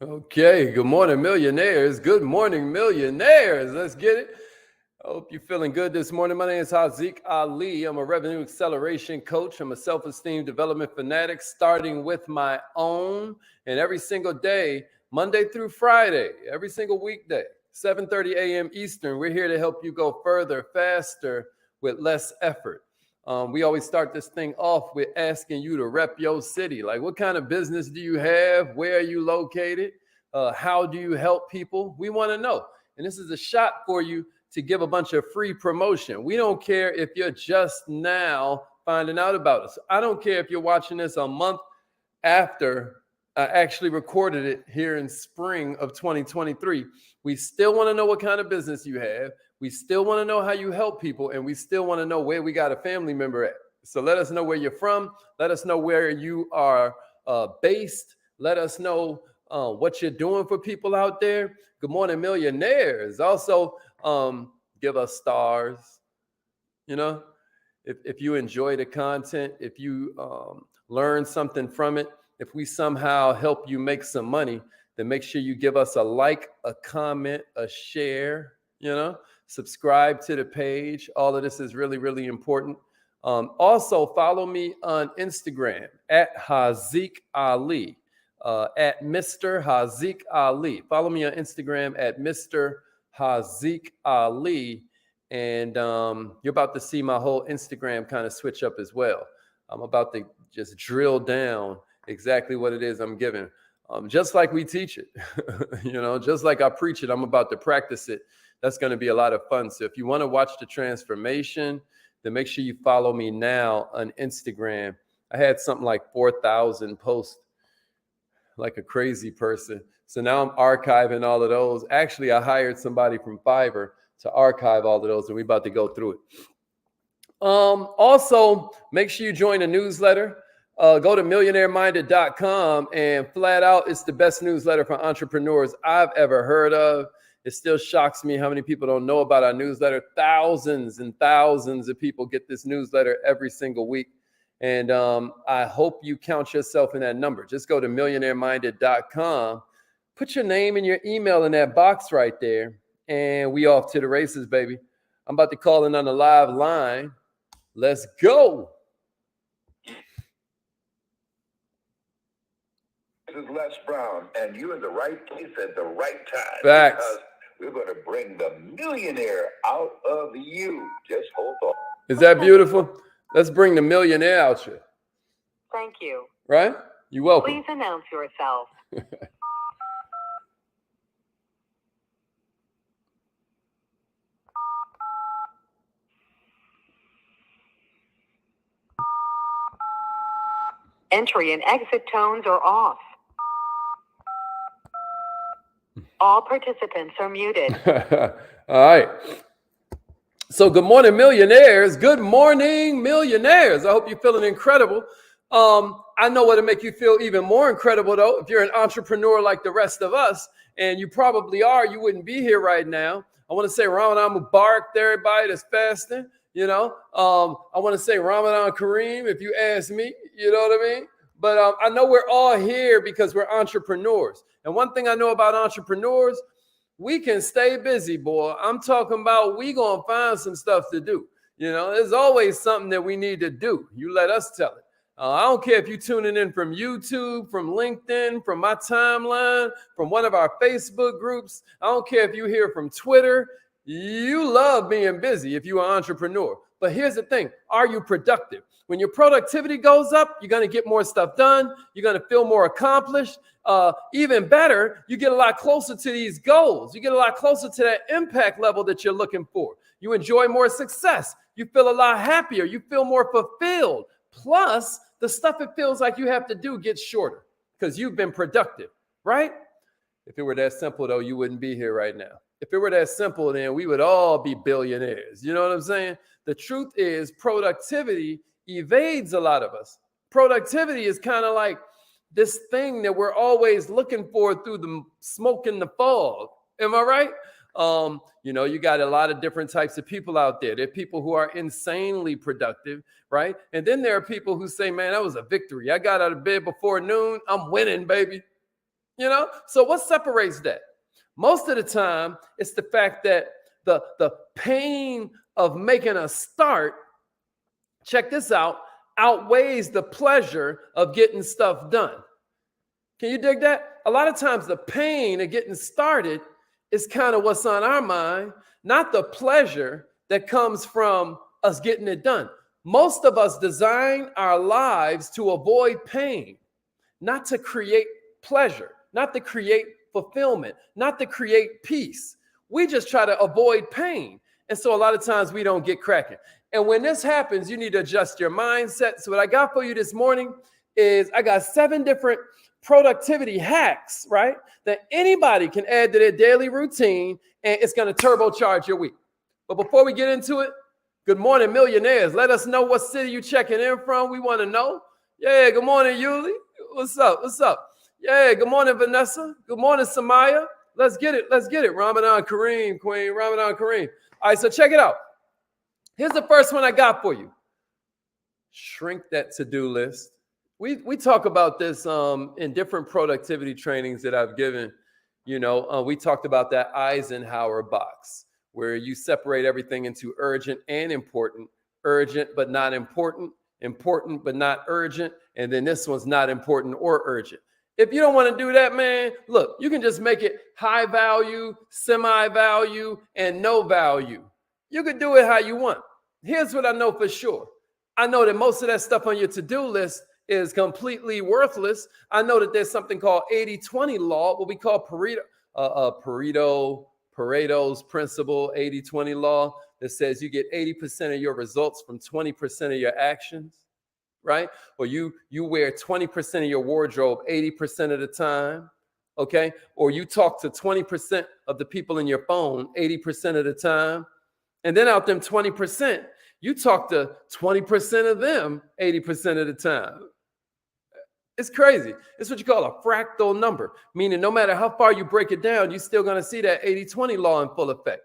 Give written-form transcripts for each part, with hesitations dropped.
Okay, good morning, millionaires. Good morning, millionaires. Let's get it. I hope you're feeling good this morning. My name is Haziq Ali. I'm a revenue acceleration coach. I'm a self-esteem development fanatic, starting with my own. And every single day, Monday through Friday, every single weekday, 7:30 a.m. Eastern, we're here to help you go further, faster, with less effort. We always start this thing off with asking you to rep your city. Like, what kind of business do you have? Where are you located? How do you help people? We want to know. And this is a shot for you to give a bunch of free promotion. We don't care if you're just now finding out about us. I don't care if you're watching this a month after I actually recorded it here in spring of 2023. We still want to know what kind of business you have. We still want to know how you help people, and we still want to know where we got a family member at. So let us know where you're from. Let us know where you are based. Let us know what you're doing for people out there. Good morning, millionaires. Also, give us stars. You know, if you enjoy the content, if you learn something from it, if we somehow help you make some money, then make sure you give us a like, a comment, a share, subscribe to the page. All of this is really, really important. Also, follow me on Instagram at Haziq Ali, at Mr. Haziq Ali. Follow me on Instagram at Mr. Haziq Ali. And you're about to see my whole Instagram kind of switch up as well. I'm about to just drill down exactly what it is I'm giving. Just like we teach it, just like I preach it, I'm about to practice it. That's going to be a lot of fun. So if you want to watch the transformation, then make sure you follow me now on Instagram. I had something like 4,000 posts, like a crazy person. So now I'm archiving all of those. Actually, I hired somebody from Fiverr to archive all of those, and we're about to go through it. Also, make sure you join the newsletter. Go to millionaireminded.com, and flat out, it's the best newsletter for entrepreneurs I've ever heard of. It still shocks me how many people don't know about our newsletter. Thousands and thousands of people get this newsletter every single week. And I hope you count yourself in that number. Just go to millionaireminded.com, put your name and your email in that box right there, and we off to the races, baby. I'm about to call in on the live line. Let's go. This is Les Brown, and you're in the right place at the right time. Facts. Because we're going to bring the millionaire out of you. Just hold on. Is that beautiful? Let's bring the millionaire out here. Thank you. Right? You're welcome. Please announce yourself. Entry and exit tones are off. All participants are muted. All right. So good morning, millionaires. Good morning, millionaires. I hope you're feeling incredible. I know what'll make you feel even more incredible, though. If you're an entrepreneur like the rest of us, and you probably are, you wouldn't be here right now. I want to say Ramadan Mubarak to everybody that's fasting. I want to say Ramadan Kareem, if you ask me, you know what I mean? But I know we're all here because we're entrepreneurs. And one thing I know about entrepreneurs, we can stay busy, boy. I'm talking about we going to find some stuff to do. There's always something that we need to do. You let us tell it. I don't care if you're tuning in from YouTube, from LinkedIn, from my timeline, from one of our Facebook groups. I don't care if you hear from Twitter. You love being busy if you're an entrepreneur. But here's the thing. Are you productive? When your productivity goes up, you're going to get more stuff done. You're going to feel more accomplished. Even better, you get a lot closer to these goals. You get a lot closer to that impact level that you're looking for. You enjoy more success. You feel a lot happier. You feel more fulfilled. Plus, the stuff it feels like you have to do gets shorter because you've been productive, right? If it were that simple, though, you wouldn't be here right now. If it were that simple, then we would all be billionaires. You know what I'm saying? The truth is productivity evades a lot of us. Productivity is kind of like this thing that we're always looking for through the smoke and the fog. Am I right? You got a lot of different types of people out there. There are people who are insanely productive, right? And then there are people who say, man, that was a victory. I got out of bed before noon. I'm winning, baby. You know, so what separates that? Most of the time, it's the fact that the pain of making a start, check this out, outweighs the pleasure of getting stuff done. Can you dig that? A lot of times the pain of getting started is kind of what's on our mind, not the pleasure that comes from us getting it done. Most of us design our lives to avoid pain, not to create pleasure, not to create fulfillment, not to create peace. We just try to avoid pain. And so a lot of times we don't get cracking. And when this happens, you need to adjust your mindset. So what I got for you this morning is I got 7 different productivity hacks, right? That anybody can add to their daily routine, and it's going to turbocharge your week. But before we get into it, good morning, millionaires. Let us know what city you checking in from. We want to know. Yeah, good morning, Yuli. What's up? What's up? Yeah, good morning, Vanessa. Good morning, Samaya. Let's get it. Let's get it. Ramadan Kareem, Queen. Ramadan Kareem. All right, so check it out. Here's the first one I got for you. Shrink that to-do list. We talk about this in different productivity trainings that I've given. You know, we talked about that Eisenhower box, where you separate everything into urgent and important, urgent but not important, important but not urgent, and then this one's not important or urgent. If you don't want to do that, man, look, you can just make it high value, semi-value, and no value. You could do it how you want. Here's what I know for sure. I know that most of that stuff on your to-do list is completely worthless. I know that there's something called 80-20 law, what we call Pareto's principle, 80-20 law, that says you get 80% of your results from 20% of your actions, right? Or you wear 20% of your wardrobe 80% of the time, okay? Or you talk to 20% of the people in your phone 80% of the time. And then out them 20%, you talk to 20% of them 80% of the time. It's crazy. It's what you call a fractal number, meaning no matter how far you break it down, you're still going to see that 80-20 law in full effect.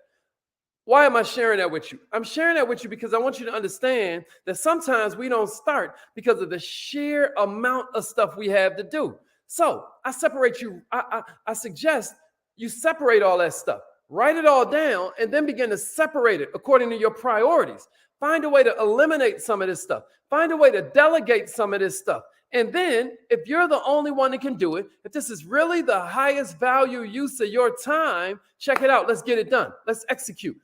Why am I sharing that with you? I'm sharing that with you because I want you to understand that sometimes we don't start because of the sheer amount of stuff we have to do. So I separate you. I suggest you separate all that stuff, write it all down, and then begin to separate it according to your priorities. Find a way to eliminate some of this stuff. Find a way to delegate some of this stuff. And then if you're the only one that can do it, if this is really the highest value use of your time, check it out. Let's get it done. Let's execute.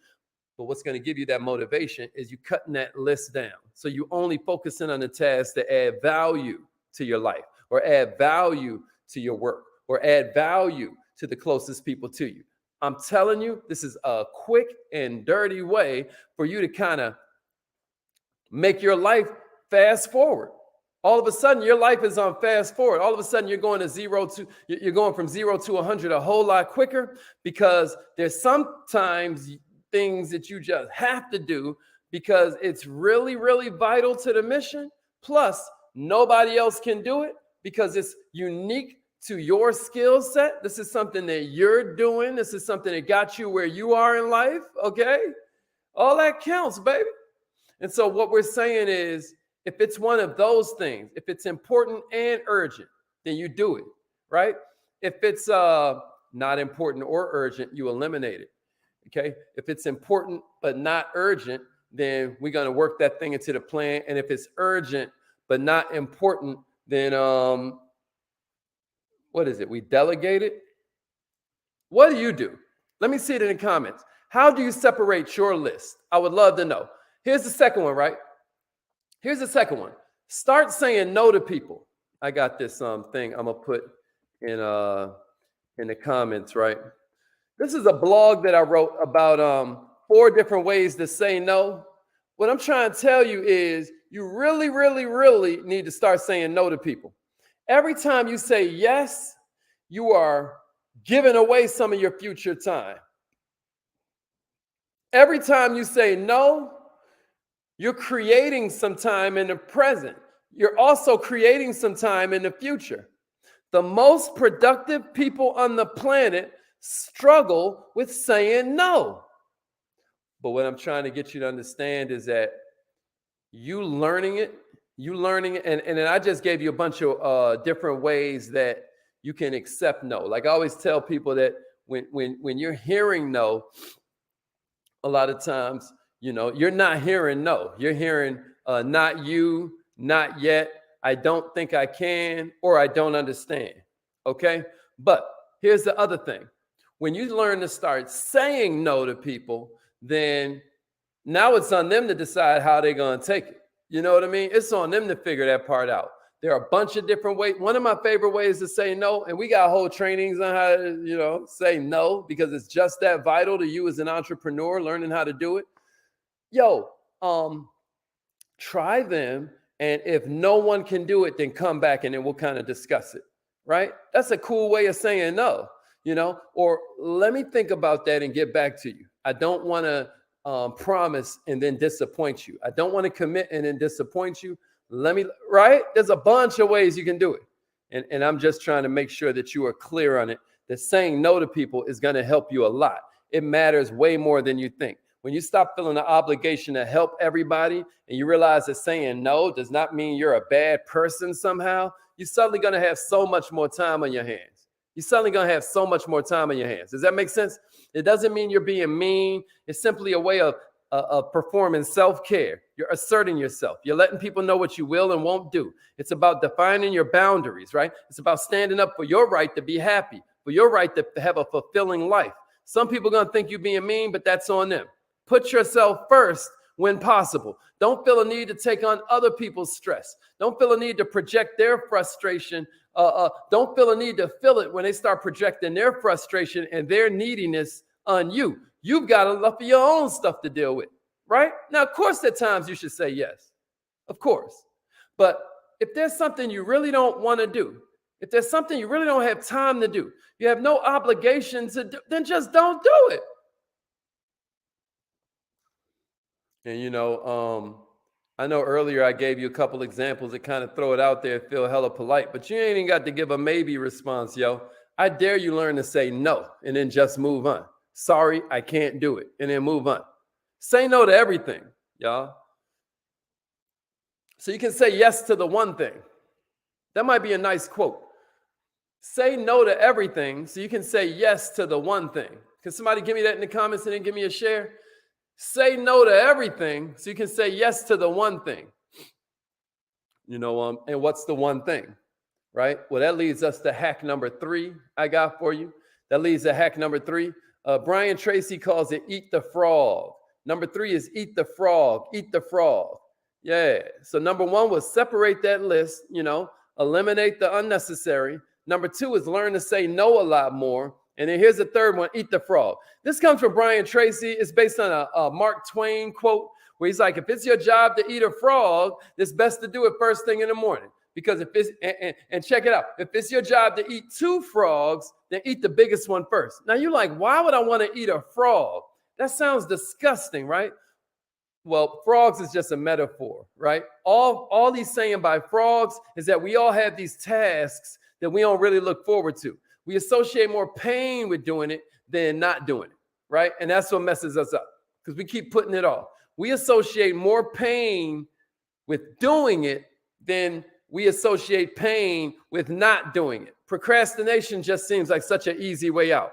But what's going to give you that motivation is you cutting that list down. So you only focusing on the tasks that add value to your life, or add value to your work, or add value to the closest people to you. I'm telling you, this is a quick and dirty way for you to kind of make your life fast forward. All of a sudden, your life is on fast forward. All of a sudden, you're going from 0 to 100 a whole lot quicker, because there's sometimes things that you just have to do because it's really, really vital to the mission. Plus, nobody else can do it because it's unique to your skill set. This is something that you're doing. This is something that got you where you are in life. Okay. All that counts, baby. And so what we're saying is, if it's one of those things, if it's important and urgent, then you do it, right? If it's not important or urgent, you eliminate it, okay? If it's important but not urgent, then we're going to work that thing into the plan. And if it's urgent but not important, then what is it? We delegate it? What do you do? Let me see it in the comments. How do you separate your list? I would love to know. Here's the second one, right? Here's the second one. Start saying no to people. I got this thing I'm gonna put in the comments, right? This is a blog that I wrote about 4 different ways to say no. What I'm trying to tell you is you really, really, really need to start saying no to people. Every time you say yes, you are giving away some of your future time. Every time you say no, you're creating some time in the present. You're also creating some time in the future. The most productive people on the planet struggle with saying no. But what I'm trying to get you to understand is that you learning it, and then I just gave you a bunch of different ways that you can accept no. Like I always tell people that when you're hearing no, a lot of times, you're not hearing no. You're hearing not you, not yet, I don't think I can, or I don't understand. Okay? But here's the other thing. When you learn to start saying no to people, then now it's on them to decide how they're going to take it. You know what I mean? It's on them to figure that part out. There are a bunch of different ways. One of my favorite ways to say no, and we got whole trainings on how to, say no, because it's just that vital to you as an entrepreneur, learning how to do it. Try them. And if no one can do it, then come back and then we'll kind of discuss it, right? That's a cool way of saying no, or let me think about that and get back to you. I don't want to promise and then disappoint you. I don't want to commit and then disappoint you. Right? There's a bunch of ways you can do it. And I'm just trying to make sure that you are clear on it, that saying no to people is going to help you a lot. It matters way more than you think. When you stop feeling the obligation to help everybody and you realize that saying no does not mean you're a bad person somehow, you're suddenly going to have so much more time on your hands. You're suddenly going to have so much more time on your hands. Does that make sense? It doesn't mean you're being mean. It's simply a way of performing self-care. You're asserting yourself. You're letting people know what you will and won't do. It's about defining your boundaries, right? It's about standing up for your right to be happy, for your right to have a fulfilling life. Some people are going to think you're being mean, but that's on them. Put yourself first when possible. Don't feel a need to take on other people's stress. Don't feel a need to project their frustration. Don't feel a need to feel it when they start projecting their frustration and their neediness on you. You've got enough of your own stuff to deal with, right? Now, of course, at times you should say yes, of course. But if there's something you really don't want to do, if there's something you really don't have time to do, you have no obligation to do, then just don't do it. And, I know earlier I gave you a couple examples that kind of throw it out there, feel hella polite, but you ain't even got to give a maybe response, yo. I dare you learn to say no and then just move on. Sorry, I can't do it. And then move on. Say no to everything, y'all. So you can say yes to the one thing. That might be a nice quote. Say no to everything so you can say yes to the one thing. Can somebody give me that in the comments and then give me a share? Say no to everything so you can say yes to the one thing. And what's the one thing, right? Well, that leads us to hack number 3 I got for you. That leads to hack number 3. Brian Tracy calls it eat the frog. Number 3 is eat the frog, eat the frog. Yeah. So number 1 was separate that list, eliminate the unnecessary. Number 2 is learn to say no a lot more. And then here's the third one, eat the frog. This comes from Brian Tracy. It's based on a Mark Twain quote where he's like, if it's your job to eat a frog, it's best to do it first thing in the morning. Because if it's, and check it out, if it's your job to eat 2 frogs, then eat the biggest one first. Now you're like, why would I want to eat a frog? That sounds disgusting, right? Well, frogs is just a metaphor, right? All he's saying by frogs is that we all have these tasks that we don't really look forward to. We associate more pain with doing it than not doing it, right? And that's what messes us up because we keep putting it off. We associate more pain with doing it than we associate pain with not doing it. Procrastination just seems like such an easy way out.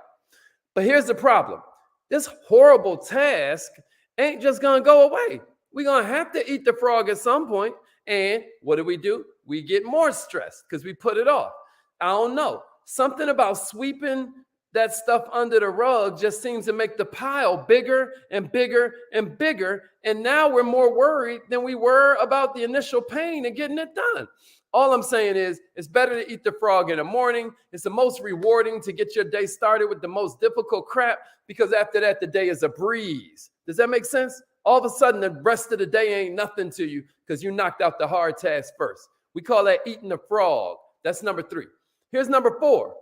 But here's the problem. This horrible task ain't just going to go away. We're going to have to eat the frog at some point. And what do? We get more stressed because we put it off. I don't know. Something about sweeping that stuff under the rug just seems to make the pile bigger and bigger and bigger. And now we're more worried than we were about the initial pain and getting it done. All I'm saying is it's better to eat the frog in the morning. It's the most rewarding to get your day started with the most difficult crap because after that, the day is a breeze. Does that make sense? All of a sudden, the rest of the day ain't nothing to you because you knocked out the hard task first. We call that eating the frog. That's number 3. Here's number 4.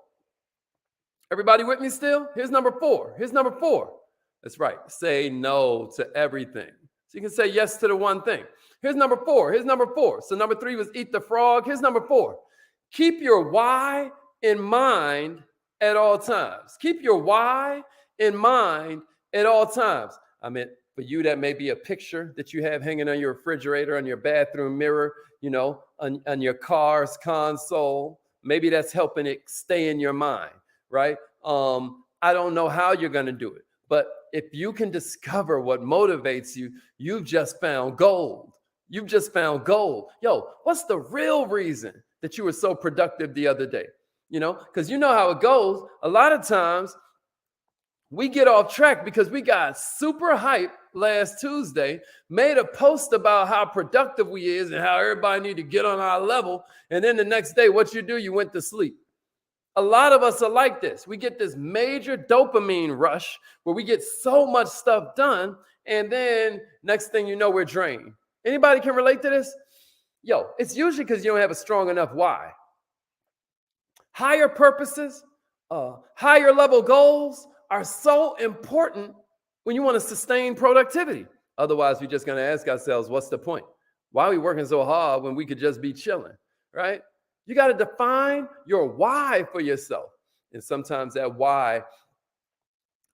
Everybody with me still? Here's number 4. That's right. Say no to everything. So you can say yes to the one thing. Here's number 4. So number 3 was eat the frog. Here's number 4. Keep your why in mind at all times. Keep your why in mind at all times. I mean, for you, that may be a picture that you have hanging on your refrigerator, on your bathroom mirror, on your car's console. Maybe that's helping it stay in your mind, right? I don't know how you're going to do it, but if you can discover what motivates you, you've just found gold. You've just found gold. Yo, what's the real reason that you were so productive the other day? Because you know how it goes. A lot of times we get off track because we got super hyped last Tuesday, made a post about how productive we is and how everybody need to get on our level. And then the next day, what you do, you went to sleep. A lot of us are like this. We get this major dopamine rush where we get so much stuff done. And then next thing you know, we're drained. Anybody can relate to this? Yo, it's usually because you don't have a strong enough why. Higher purposes, higher level goals are so important when you want to sustain productivity. Otherwise, we're just going to ask ourselves, what's the point? Why are we working so hard when we could just be chilling, right? You got to define your why for yourself. And sometimes that why,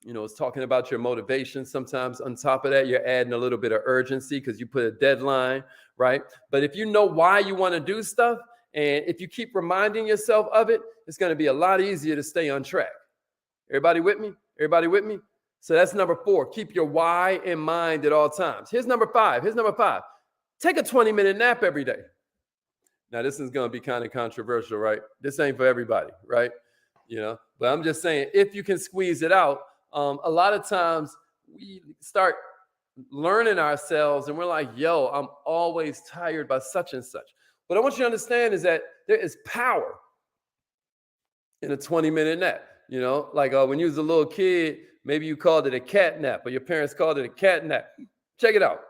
is talking about your motivation. Sometimes on top of that, you're adding a little bit of urgency because you put a deadline, right? But if you know why you want to do stuff, and if you keep reminding yourself of it, it's going to be a lot easier to stay on track. Everybody with me? Everybody with me? So that's number 4. Keep your why in mind at all times. Here's number 5. Take a 20-minute nap every day. Now, this is going to be kind of controversial, right? This ain't for everybody, right? But I'm just saying, if you can squeeze it out, a lot of times we start learning ourselves and we're like, yo, I'm always tired by such and such. What I want you to understand is that there is power in a 20-minute nap. Like when you was a little kid, maybe you called it a cat nap or your parents called it a cat nap. Check it out.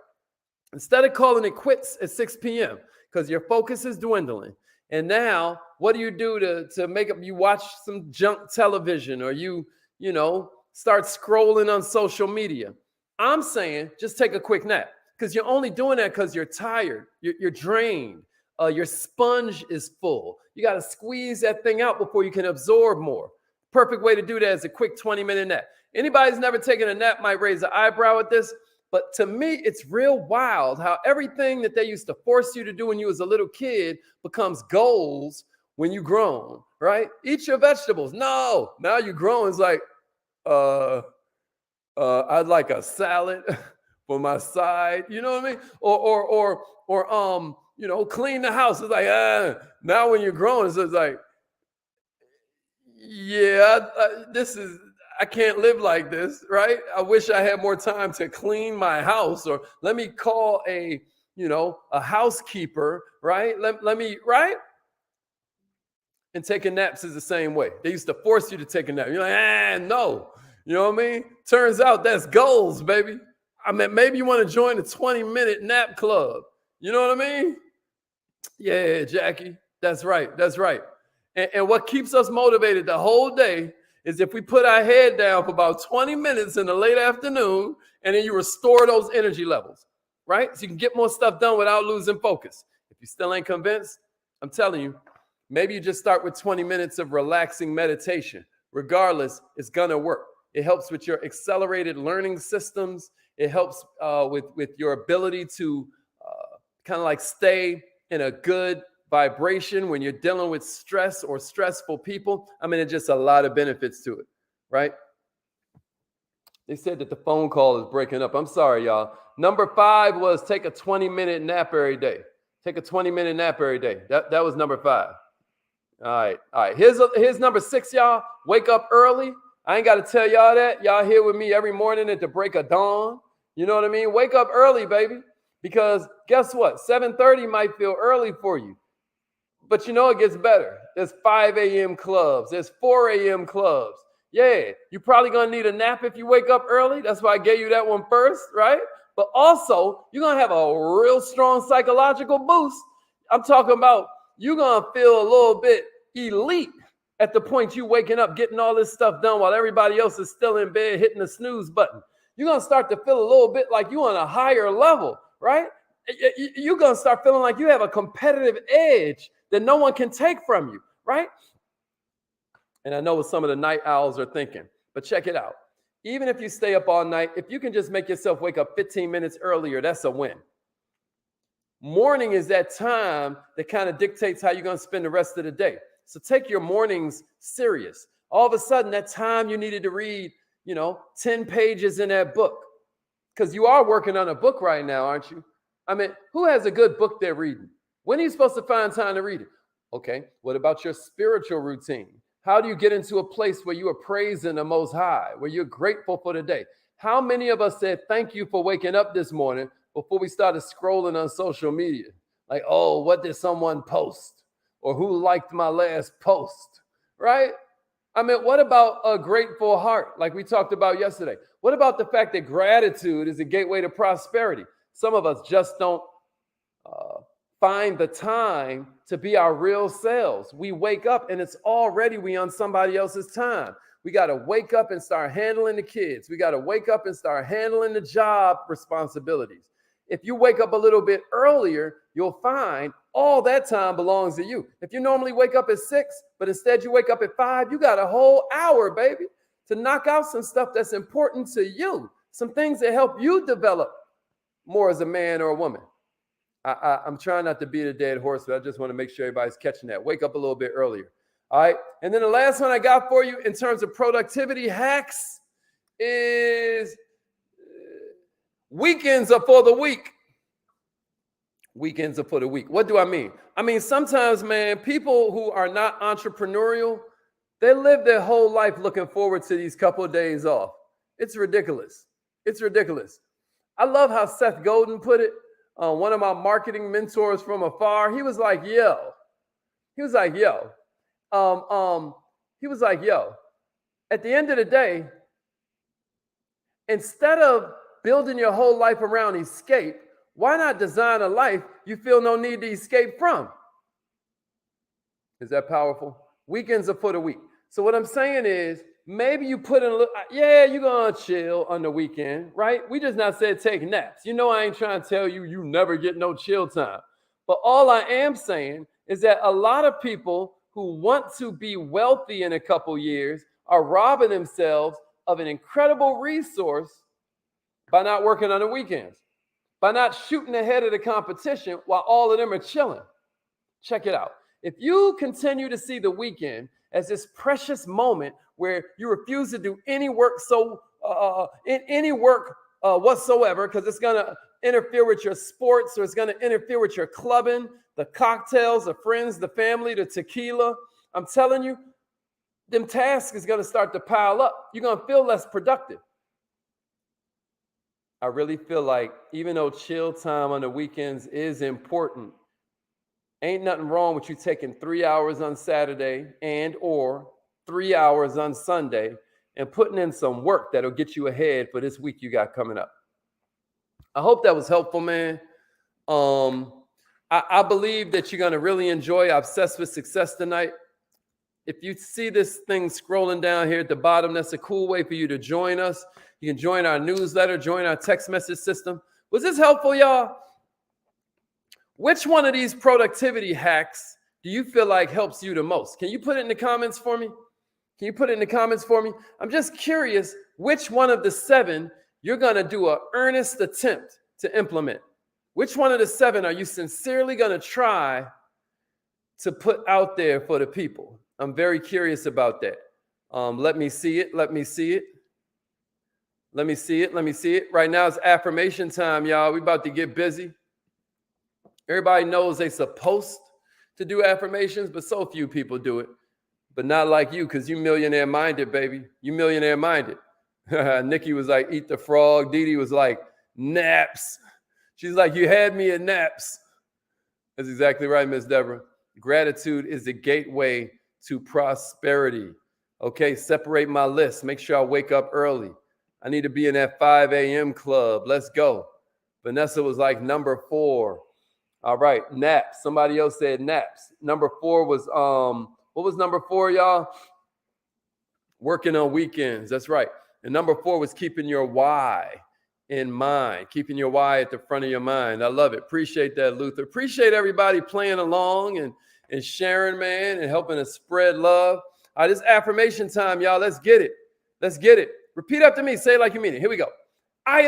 Instead of calling it quits at 6 p.m., because your focus is dwindling. And now what do you do to make up? You watch some junk television or you start scrolling on social media. I'm saying just take a quick nap because you're only doing that because you're tired. You're drained. Your sponge is full. You got to squeeze that thing out before you can absorb more. Perfect way to do that is a quick 20-minute nap. Anybody's never taken a nap might raise an eyebrow at this. But to me, it's real wild how everything that they used to force you to do when you was a little kid becomes goals when you grown, right? Eat your vegetables. No, now you grown. It's like, I'd like a salad for my side. You know what I mean? Or clean the house. It's like, now when you're grown, it's like, yeah, I can't live like this, right? I wish I had more time to clean my house, or let me call a housekeeper, right? Let me, right? And taking naps is the same way. They used to force you to take a nap. You're like, no. You know what I mean? Turns out that's goals, baby. I mean, maybe you want to join the 20-minute nap club. You know what I mean? Yeah, Jackie. That's right. That's right. And what keeps us motivated the whole day is if we put our head down for about 20 minutes in the late afternoon, and then you restore those energy levels, right? So you can get more stuff done without losing focus. If you still ain't convinced, I'm telling you, maybe you just start with 20 minutes of relaxing meditation. Regardless, it's gonna work. It helps with your accelerated learning systems. It helps with your ability to kind of like stay in a good vibration when you're dealing with stress or stressful people. I mean, it's just a lot of benefits to it, right? They said that the phone call is breaking up. I'm sorry, y'all. Number 5 was take a 20-minute nap every day. Take a 20-minute nap every day. That was number 5. All right. Here's number 6, y'all. Wake up early. I ain't got to tell y'all that. Y'all here with me every morning at the break of dawn. You know what I mean? Wake up early, baby. Because guess what? 7:30 might feel early for you. But it gets better. There's 5 a.m. clubs. There's 4 a.m. clubs. Yeah, you're probably going to need a nap if you wake up early. That's why I gave you that one first, right? But also, you're going to have a real strong psychological boost. I'm talking about you're going to feel a little bit elite at the point you waking up, getting all this stuff done while everybody else is still in bed hitting the snooze button. You're going to start to feel a little bit like you're on a higher level, right? You're going to start feeling like you have a competitive edge that no one can take from you, right? And I know what some of the night owls are thinking, but check it out. Even if you stay up all night, if you can just make yourself wake up 15 minutes earlier, that's a win. Morning is that time that kind of dictates how you're going to spend the rest of the day. So take your mornings serious. All of a sudden, that time you needed to read, 10 pages in that book, because you are working on a book right now, aren't you? I mean, who has a good book they're reading? When are you supposed to find time to read it? Okay, what about your spiritual routine? How do you get into a place where you are praising the Most High, where you're grateful for the day? How many of us said thank you for waking up this morning before we started scrolling on social media? Like, oh, what did someone post? Or who liked my last post, right? I mean, what about a grateful heart, like we talked about yesterday? What about the fact that gratitude is a gateway to prosperity? Some of us just don't find the time to be our real selves. We wake up and it's already we on somebody else's time. We got to wake up and start handling the kids. We got to wake up and start handling the job responsibilities. If you wake up a little bit earlier, you'll find all that time belongs to you. If you normally wake up at 6, but instead you wake up at 5, you got a whole hour, baby, to knock out some stuff that's important to you, some things that help you develop more as a man or a woman. I'm trying not to beat a dead horse, but I just want to make sure everybody's catching that. Wake up a little bit earlier. All right. And then the last one I got for you in terms of productivity hacks is weekends are for the week. Weekends are for the week. What do I mean? I mean, sometimes, man, people who are not entrepreneurial, they live their whole life looking forward to these couple of days off. It's ridiculous. It's ridiculous. I love how Seth Godin put it. One of my marketing mentors from afar, he was like, yo, at the end of the day, instead of building your whole life around escape, why not design a life you feel no need to escape from? Is that powerful? Weekends are for the week. So what I'm saying is, maybe you put in a little, you're going to chill on the weekend, right? We just not said take naps. You know, I ain't trying to tell you, you never get no chill time. But all I am saying is that a lot of people who want to be wealthy in a couple years are robbing themselves of an incredible resource by not working on the weekends, by not shooting ahead of the competition while all of them are chilling. Check it out. If you continue to see the weekend as this precious moment where you refuse to do any work whatsoever because it's going to interfere with your sports or it's going to interfere with your clubbing, the cocktails, the friends, the family, the tequila, I'm telling you, them tasks is going to start to pile up. You're going to feel less productive. I really feel like even though chill time on the weekends is important, ain't nothing wrong with you taking 3 hours on Saturday and or 3 hours on Sunday and putting in some work that'll get you ahead for this week you got coming up. I hope that was helpful, man. I believe that you're going to really enjoy Obsessed with Success tonight. If you see this thing scrolling down here at the bottom, that's a cool way for you to join us. You can join our newsletter, join our text message system. Was this helpful, y'all? Which one of these productivity hacks do you feel like helps you the most? Can you put it in the comments for me? I'm just curious which one of the 7 you're going to do an earnest attempt to implement. Which one of the 7 are you sincerely going to try to put out there for the people? I'm very curious about that. Let me see it. Right now it's affirmation time, y'all. We about to get busy. Everybody knows they're supposed to do affirmations, but so few people do it. But not like you, because you millionaire minded, baby. You millionaire minded. Nikki was like, eat the frog. Dee Dee was like, naps. She's like, you had me at naps. That's exactly right, Miss Deborah. Gratitude is the gateway to prosperity. Okay, separate my list. Make sure I wake up early. I need to be in that 5 a.m. club. Let's go. Vanessa was like number 4. All right, naps. Somebody else said naps. Number 4 was, what was number 4, y'all? Working on weekends. That's right. And number 4 was keeping your why in mind, keeping your why at the front of your mind. I love it. Appreciate that, Luther. Appreciate everybody playing along and sharing, man, and helping us spread love. All right, this affirmation time, y'all. Let's get it. Repeat after me. Say it like you mean it. Here we go. I am